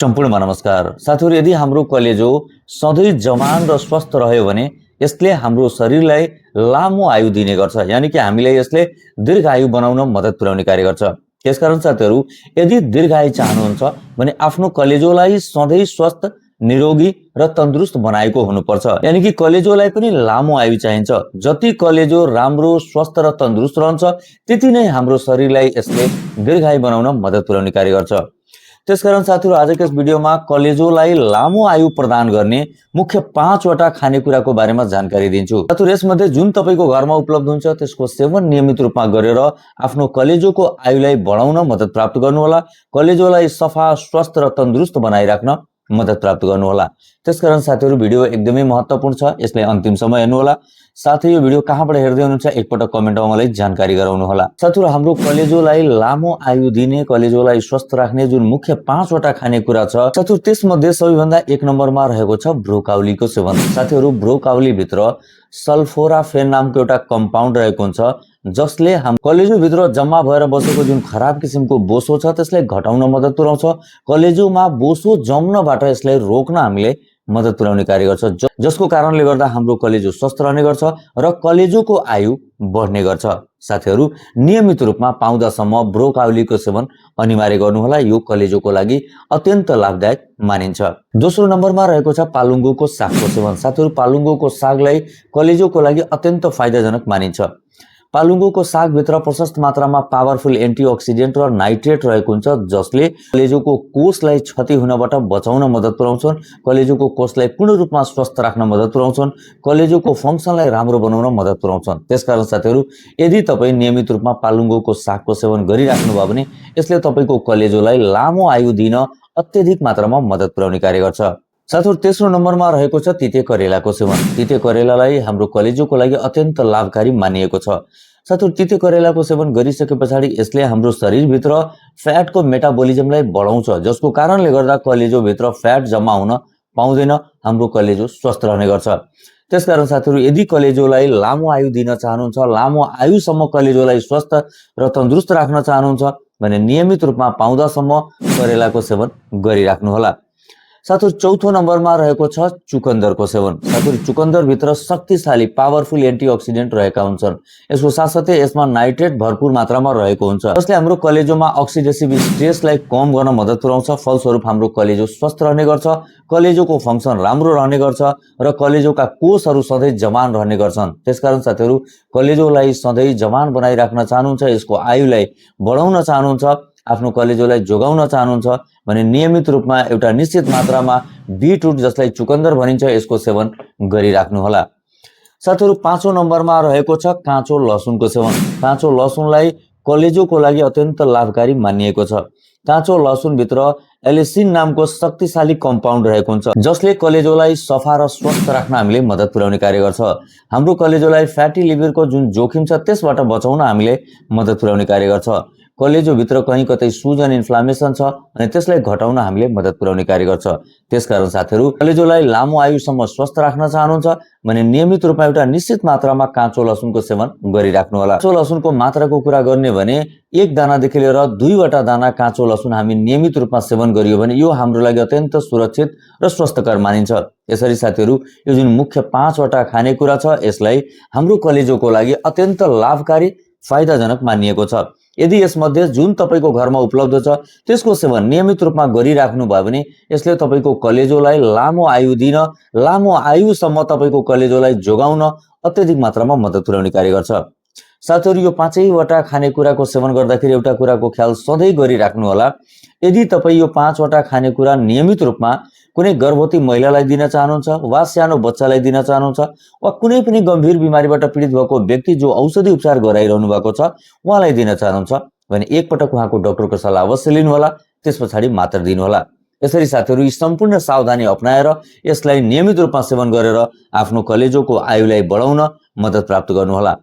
सम्पूर्णमा नमस्कार साथीहरु। यदि हाम्रो कलेजो सधैं जवान र स्वस्थ रह्यो भने यसले हाम्रो शरीरलाई लामो आयु दिने गर्छ, यानी कि हामीलाई यसले दीर्घायु बनाउन मद्दत पुर्याउने कार्य गर्छ। त्यसकारण साथीहरु, यदि दीर्घायु चाहनुहुन्छ भने आफ्नो कलेजोलाई सधैं स्वस्थ, निरोगी र तन्दुरुस्त बनाएको हुनुपर्छ। यानी कि कलेजोलाई पनि लामो आयु चाहिन्छ। जति कलेजो राम्रो, स्वस्थ र तन्दुरुस्त रहन्छ त्यति नै हाम्रो शरीरलाई यसले दीर्घायु बनाउन मद्दत पुर्याउने कार्य गर्छ। त्यसकारण साथीहरु, आजको यस भिडियोमा कलेजोलाई लामो आयु प्रदान गर्ने मुख्य 5 वटा खानेकुराको बारेमा जानकारी दिन्छु। साथीहरु, यसमध्ये जुन तपाईको घरमा उपलब्ध हुन्छ त्यसको सेवन नियमित रूपमा गरेर आफ्नो कलेजोको आयुलाई बढाउन मद्दत प्राप्त गर्नुहोला। कलेजोलाई सफा, स्वस्थ र तन्दुरुस्त बनाइराख्न मद्दत प्राप्त गर्नुहोला। त्यसकारण साथीहरु, भिडियो एकदमै महत्त्वपूर्ण छ, यसलाई अन्तिमसम्म हेर्नुहोला। साथै यो भिडियो कहाँबाट हेर्दै हुनुहुन्छ एकपटक कमेन्टमा मलाई जानकारी गराउनुहोला। साथीहरु, हाम्रो कलेजोलाई लामो आयु दिने, कलेजोलाई स्वस्थ राख्ने जुन मुख्य 5 वटा खानेकुरा छ साथीहरु, त्यसमध्ये सबैभन्दा 1 नम्बरमा रहेको छ ब्रोकाउलीको सेवन। साथीहरु, ब्रोकाउली भित्र सल्फोराफेन नामको एउटा कम्पाउन्ड रहेको हुन्छ, जसले हाम्रो कलेजो भित्र जम्मा भएर बसेको जुन खराब किसिमको बोसो छ त्यसलाई घटाउन मद्दत पुर्याउँछ। कलेजोमा बोसो जम्नबाट यसलाई रोक्न हामीले मद्दत पुर्याउने कार्य गर्छ, जसको कारणले गर्दा हाम्रो कलेजो स्वस्थ रहने गर्छ र कलेजोको आयु बढ्ने गर्छ। साथीहरु, नियमित रूपमा पाउँदासम्म ब्रोकाउलीको सेवन अनिवार्य गर्नुहोला। यो कलेजोको लागि अत्यन्त लाभदायक मानिन्छ। दोस्रो नम्बरमा रहेको छ पालुङ्गोको सागको सेवन। साथीहरु, पालुङ्गोको सागलाई कलेजोको लागि अत्यन्त फाइदाजनक मानिन्छ। पालुङ्गोको साग भित्र प्रशस्त मात्रामा पावरफुल एन्टिअक्सिडेन्ट र नाइट्रेट रहेको हुन्छ, जसले कलेजोको कोषलाई क्षति हुनबाट बचाउन मद्दत पुर्याउँछन्, कलेजोको कोषलाई पूर्ण रूपमा स्वस्थ राख्न मद्दत पुर्याउँछन्, कलेजोको फङ्क्सनलाई राम्रो बनाउन मद्दत पुर्याउँछन्। त्यसकारण साथीहरु, यदि तपाई नियमित रूपमा पालुङ्गोको सागको सेवन गरिराख्नु भयो भने यसले तपाईको कलेजोलाई लामो आयु दिन अत्यधिक मात्रामा मद्दत पुर्याउने कार्य गर्छ। साथीहरु, तेस्रो नम्बरमा रहेको छ तिते करेलाको सेवन। तिते करेलालाई हाम्रो कलेजोको लागि अत्यन्त लाभकारी मानिएको छ। साथीहरु, तिते करेलाको सेवन गरिसके पछाडि यसले हाम्रो शरीरभित्र फ्याटको मेटाबोलिजमलाई बढाउँछ, जसको कारणले गर्दा कलेजोभित्र फ्याट जम्मा हुन पाउँदैन, हाम्रो कलेजो स्वस्थ रहने गर्छ। त्यसकारण साथीहरु, यदि कलेजोलाई लामो आयु दिन चाहनुहुन्छ, लामो आयुसम्म कलेजोलाई स्वस्थ र तन्दुरुस्त राख्न चाहनुहुन्छ भने नियमित रूपमा पाउँदासम्म करेलाको सेवन गरिराख्नुहोला। साथीहरु, चौथो नम्बरमा रहेको छ चुकन्दरको सेवन। साथीहरु, चुकन्दर भित्र शक्तिशाली पावरफुल एन्टिअक्सिडेन्ट रहेका हुन्छन्। यसको साथसाथै यसमा नाइट्रेट भरपूर मात्रामा रहेको हुन्छ, जसले हाम्रो कलेजोमा अक्सिडेटिभ स्ट्रेसलाई कम गर्न मद्दत पुर्याउँछ। फलस्वरूप हाम्रो कलेजो स्वस्थ रहने गर्छ, कलेजोको फङ्क्सन राम्रो रहने गर्छ र कलेजोका कोषहरू सधैं जवान रहने गर्छन्। त्यसकारण साथीहरु, कलेजोलाई सधैं जवान बनाइराख्न चाहनुहुन्छ, यसको आयुलाई बढाउन चाहनुहुन्छ, आफ्नो कलेजोलाई जोगाउन चाहनुहुन्छ भने नियमित रूपमा एउटा निश्चित मात्रामा बीटरुट, जसलाई चुकन्दर भनिन्छ, यसको सेवन गरिराख्नुहोला। साथीहरु, 5औं नम्बरमा रहेको छ काँचो लसुनको सेवन। काँचो लसुनलाई कलेजोको लागि अत्यन्त लाभकारी मानिएको छ। काँचो लसुन भित्र एलिसिन नामको शक्तिशाली कम्पाउन्ड रहेको हुन्छ, जसले कलेजोलाई सफा र स्वस्थ राख्न हामीले मद्दत पुर्याउने कार्य गर्छ। हाम्रो कलेजोलाई फ्याटी लिभरको जुन जोखिम छ त्यसबाट बचाउन हामीले मद्दत पुर्याउने कार्य गर्छ। कलेजो भित्र कहीँ कतै सुजन, इन्फ्लामेसन छ अनि त्यसलाई घटाउन हामीले मद्दत पुर्याउने कार्य गर्छ। त्यसकारण साथीहरु, कलेजोलाई लामो आयुसम्म स्वस्थ राख्न चाहनुहुन्छ भने नियमित रूपमा एउटा निश्चित मात्रामा काँचो लसुनको सेवन गरिराख्नुहोला। काँचो लसुनको मात्राको कुरा गर्ने भने 1 दानादेखि लिएर 2 वटा दाना काँचो लसुन हामी नियमित रूपमा सेवन गरियो भने यो हाम्रो लागि अत्यन्त सुरक्षित र स्वस्थकर मानिन्छ। यसरी साथीहरु, यो जुन मुख्य 5 वटा खानेकुरा छ यसलाई हाम्रो कलेजोको लागि अत्यन्त लाभकारी, फाइदाजनक मानिएको छ। यदि यसमध्ये जुन तपाईको घरमा उपलब्ध छ त्यसको सेवन नियमित रूपमा गरिराख्नु भयो भने यसले तपाईको कलेजोलाई लामो आयु दिन, लामो आयुसम्म तपाईको कलेजोलाई जोगाउन अत्यधिक मात्रामा मद्दत पुर्याउने कार्य गर्छ। साथीहरु, यो 5 वटा खानेकुराको सेवन गर्दाखेरि एउटा कुराको ख्याल सधैं गरिराख्नु होला। यदि तपाई यो 5 वटा खानेकुरा नियमित रूपमा कुनै गर्भवती महिलालाई दिन चाहनुहुन्छ वा सानो बच्चालाई दिन चाहनुहुन्छ वा कुनै पनि गम्भीर बिमारीबाट पीडित भएको व्यक्ति जो औषधि उपचार गराइरहनु भएको छ उहाँलाई दिन चाहनुहुन्छ भने एकपटक उहाँको डाक्टरको सल्लाह अवश्य लिनुहोला, त्यसपछि मात्र दिनुहोला। यसरी साथीहरु, यी सम्पूर्ण सावधानी अपनाएर यसलाई नियमित रूपमा सेवन गरेर आफ्नो कलेजोको आयुलाई बढाउन मद्दत प्राप्त गर्नुहोला।